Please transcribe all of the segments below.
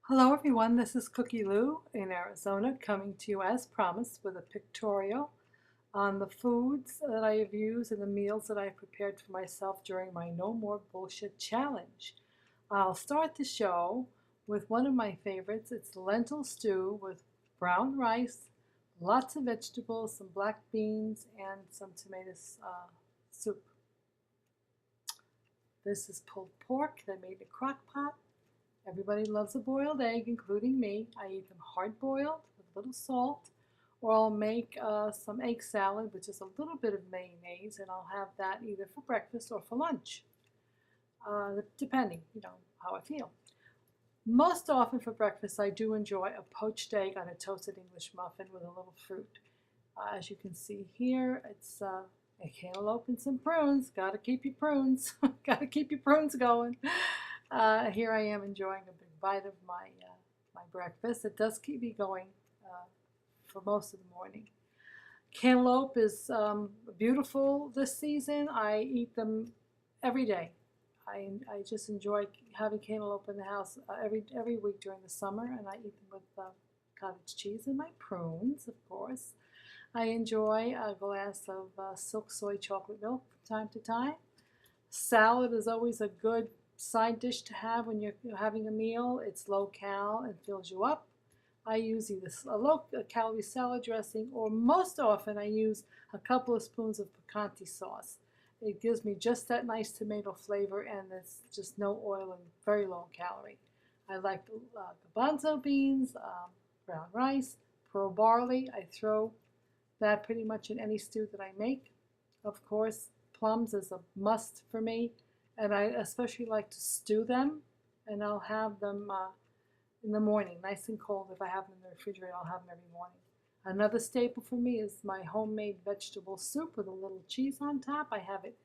Hello everyone, this is Cookie Lou in Arizona coming to you as promised with a pictorial on the foods that I have used and the meals that I have prepared for myself during my No More Bullshit challenge. I'll start the show with one of my favorites. It's lentil stew with brown rice, lots of vegetables, some black beans, and some tomato soup. This is pulled pork that I made in a crock pot. Everybody loves a boiled egg, including me. I eat them hard-boiled with a little salt, or I'll make some egg salad with just a little bit of mayonnaise, and I'll have that either for breakfast or for lunch, depending, how I feel. Most often for breakfast, I do enjoy a poached egg on a toasted English muffin with a little fruit. As you can see here, it's a cantaloupe and some prunes. Gotta keep your prunes. Gotta keep your prunes going. Here I am enjoying a big bite of my breakfast. It does keep me going for most of the morning. Cantaloupe is beautiful this season. I eat them every day. I just enjoy having cantaloupe in the house every week during the summer, and I eat them with cottage cheese and my prunes, of course. I enjoy a glass of silk soy chocolate milk from time to time. Salad is always a good side dish to have when you're having a meal. It's low cal and fills you up. I use either a low calorie salad dressing, or most often I use a couple of spoons of picante sauce. It gives me just that nice tomato flavor, and it's just no oil and very low calorie. I like garbanzo beans, brown rice, pearl barley. I throw that pretty much in any stew that I make. Of course, plums is a must for me, and I especially like to stew them, and I'll have them in the morning, nice and cold. If I have them in the refrigerator, I'll have them every morning. Another staple for me is my homemade vegetable soup with a little cheese on top. I have it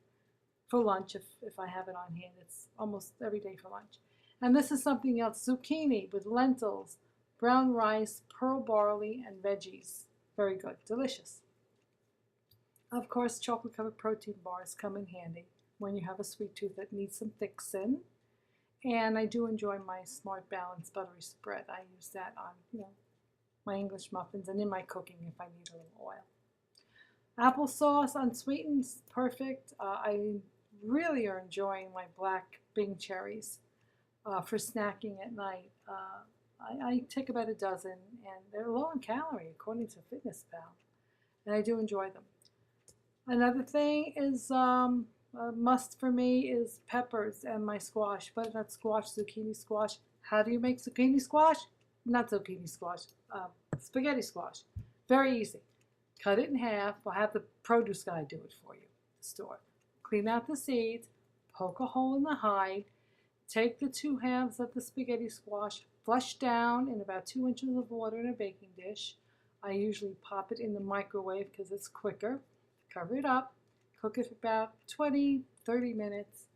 for lunch if I have it on hand. It's almost every day for lunch. And this is something else, zucchini with lentils, brown rice, pearl barley, and veggies. Very good, delicious. Of course, chocolate-covered protein bars come in handy when you have a sweet tooth that needs some fixin'. And I do enjoy my Smart Balance buttery spread. I use that on, my English muffins and in my cooking if I need a little oil. Applesauce unsweetened is perfect. I really are enjoying my black Bing cherries for snacking at night. I take about a dozen, and they're low in calorie according to Fitness Pal, and I do enjoy them. Another thing is a must for me is peppers and my squash, butternut squash, zucchini squash. How do you make zucchini squash? Not zucchini squash, spaghetti squash. Very easy. Cut it in half. I'll have the produce guy do it for you, the store. Clean out the seeds, poke a hole in the hide, take the two halves of the spaghetti squash, flush down in about 2 inches of water in a baking dish. I usually pop it in the microwave because it's quicker. Cover it up. Cook it for about 20, 30 minutes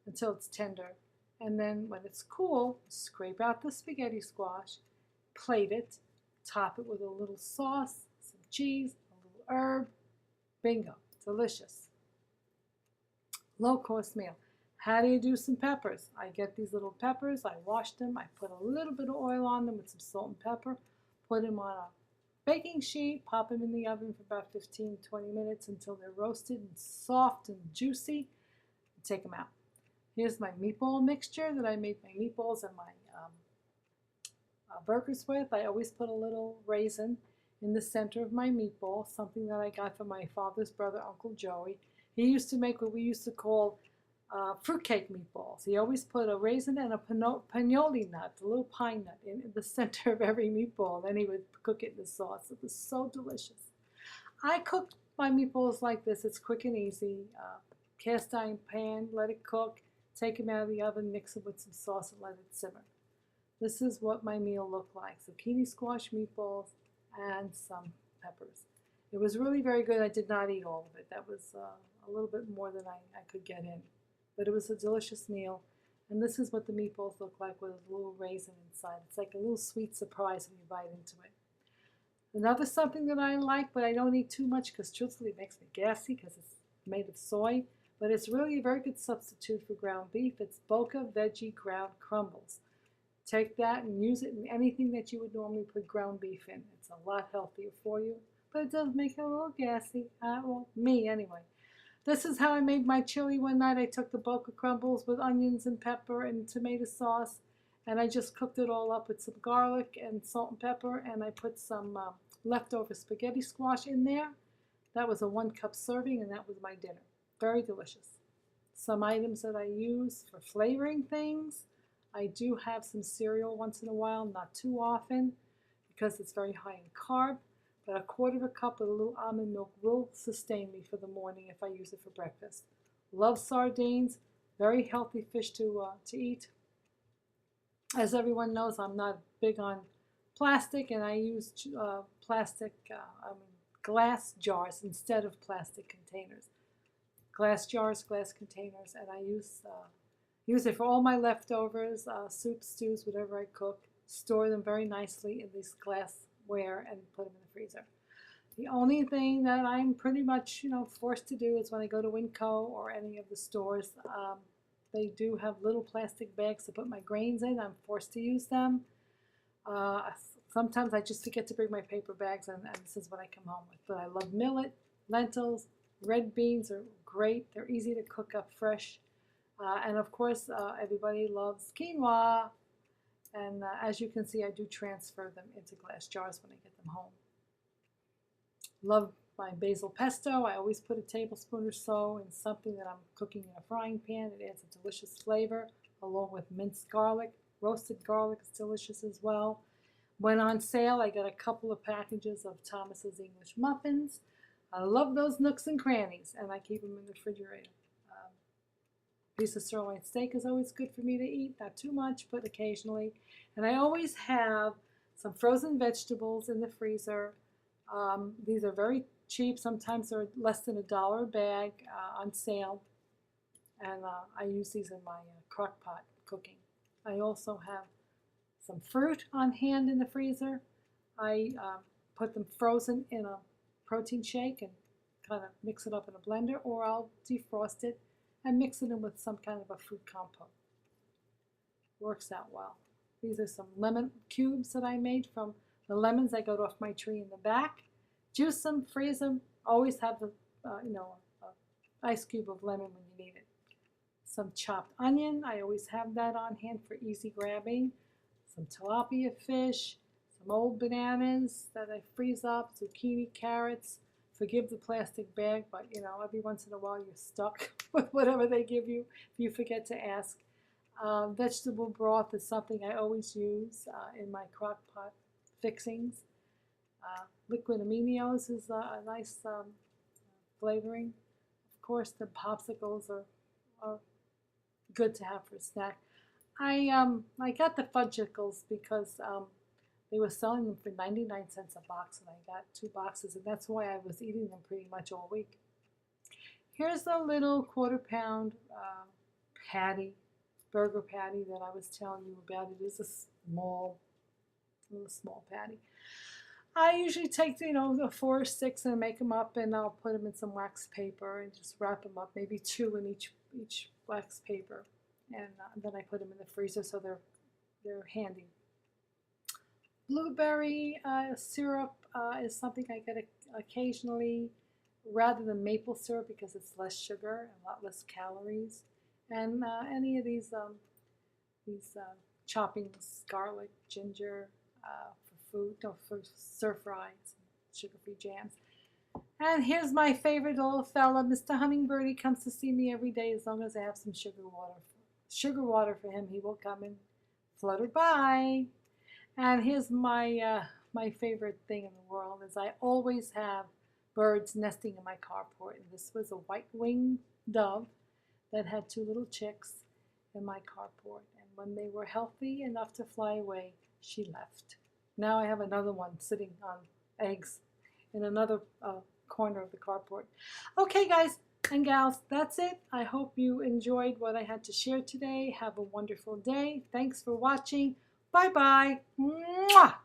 until it's tender. And then when it's cool, scrape out the spaghetti squash, plate it, top it with a little sauce, some cheese, a little herb. Bingo, delicious. Low-cost meal. How do you do some peppers? I get these little peppers, I wash them, I put a little bit of oil on them with some salt and pepper, put them on a baking sheet, pop them in the oven for about 15-20 minutes until they're roasted and soft and juicy, and take them out. Here's my meatball mixture that I made my meatballs and my burgers with. I always put a little raisin in the center of my meatball, something that I got from my father's brother, Uncle Joey. He used to make what we used to call fruitcake meatballs. He always put a raisin and a pinoli nut, a little pine nut, in the center of every meatball. Then he would cook it in the sauce. It was so delicious. I cook my meatballs like this. It's quick and easy. Cast iron pan, let it cook, take them out of the oven, mix it with some sauce, and let it simmer. This is what my meal looked like: zucchini squash meatballs and some peppers. It was really very good. I did not eat all of it. That was a little bit more than I could get in. But it was a delicious meal. And this is what the meatballs look like with a little raisin inside. It's like a little sweet surprise when you bite into it. Another something that I like, but I don't eat too much because truthfully it makes me gassy because it's made of soy, but it's really a very good substitute for ground beef. It's Boca Veggie Ground Crumbles. Take that and use it in anything that you would normally put ground beef in. It's a lot healthier for you, but it does make it a little gassy. Well, me anyway. This is how I made my chili one night. I took the bulk of crumbles with onions and pepper and tomato sauce, and I just cooked it all up with some garlic and salt and pepper, and I put some leftover spaghetti squash in there. That was a 1 cup serving, and that was my dinner. Very delicious. Some items that I use for flavoring things. I do have some cereal once in a while, not too often, because it's very high in carb. But 1/4 cup with a little almond milk will sustain me for the morning if I use it for breakfast. Love sardines, very healthy fish to eat. As everyone knows, I'm not big on plastic, and I use glass jars instead of plastic containers. Glass jars, glass containers, and I use it for all my leftovers, soups, stews, whatever I cook. Store them very nicely in this glassware and put them in the freezer. The only thing that I'm pretty much, forced to do is when I go to Winco or any of the stores, they do have little plastic bags to put my grains in. I'm forced to use them. Sometimes I just forget to bring my paper bags, and this is what I come home with. But I love millet, lentils, red beans are great. They're easy to cook up fresh. And of course, everybody loves quinoa. And as you can see, I do transfer them into glass jars when I get them home. Love my basil pesto. I always put a tablespoon or so in something that I'm cooking in a frying pan. It adds a delicious flavor, along with minced garlic. Roasted garlic is delicious as well. When on sale, I got a couple of packages of Thomas's English muffins. I love those nooks and crannies, and I keep them in the refrigerator. Piece of sirloin steak is always good for me to eat, not too much, but occasionally. And I always have some frozen vegetables in the freezer. These are very cheap. Sometimes they're less than $1 a bag on sale. And I use these in my crock pot cooking. I also have some fruit on hand in the freezer. I put them frozen in a protein shake and kind of mix it up in a blender, or I'll defrost it and mix it in with some kind of a fruit compote. Works out well. These are some lemon cubes that I made from the lemons I got off my tree in the back. Juice them, freeze them. Always have the, ice cube of lemon when you need it. Some chopped onion. I always have that on hand for easy grabbing. Some tilapia fish. Some old bananas that I freeze up. Zucchini, carrots. Forgive the plastic bag, but every once in a while you're stuck with whatever they give you if you forget to ask. Vegetable broth is something I always use in my crock pot fixings. Liquid aminos is a nice flavoring. Of course, the popsicles are good to have for a snack. I got the fudgicles because they were selling them for 99 cents a box, and I got 2 boxes, and that's why I was eating them pretty much all week. Here's a little 1/4 pound burger patty that I was telling you about. It is a small patty. I usually take, the 4 or 6 and make them up, and I'll put them in some wax paper and just wrap them up, maybe 2 in each wax paper, and then I put them in the freezer so they're handy. Blueberry syrup is something I get occasionally, rather than maple syrup, because it's less sugar and a lot less calories. And any of these choppings, garlic, ginger, for stir fries, sugar-free jams. And here's my favorite little fella, Mr. Hummingbird. He comes to see me every day as long as I have some sugar water for him. He will come and flutter by. And here's my my favorite thing in the world is I always have birds nesting in my carport. And this was a white-winged dove that had 2 little chicks in my carport. And when they were healthy enough to fly away, she left. Now I have another one sitting on eggs in another corner of the carport. Okay, guys and gals, that's it. I hope you enjoyed what I had to share today. Have a wonderful day. Thanks for watching. Bye-bye. Mwah!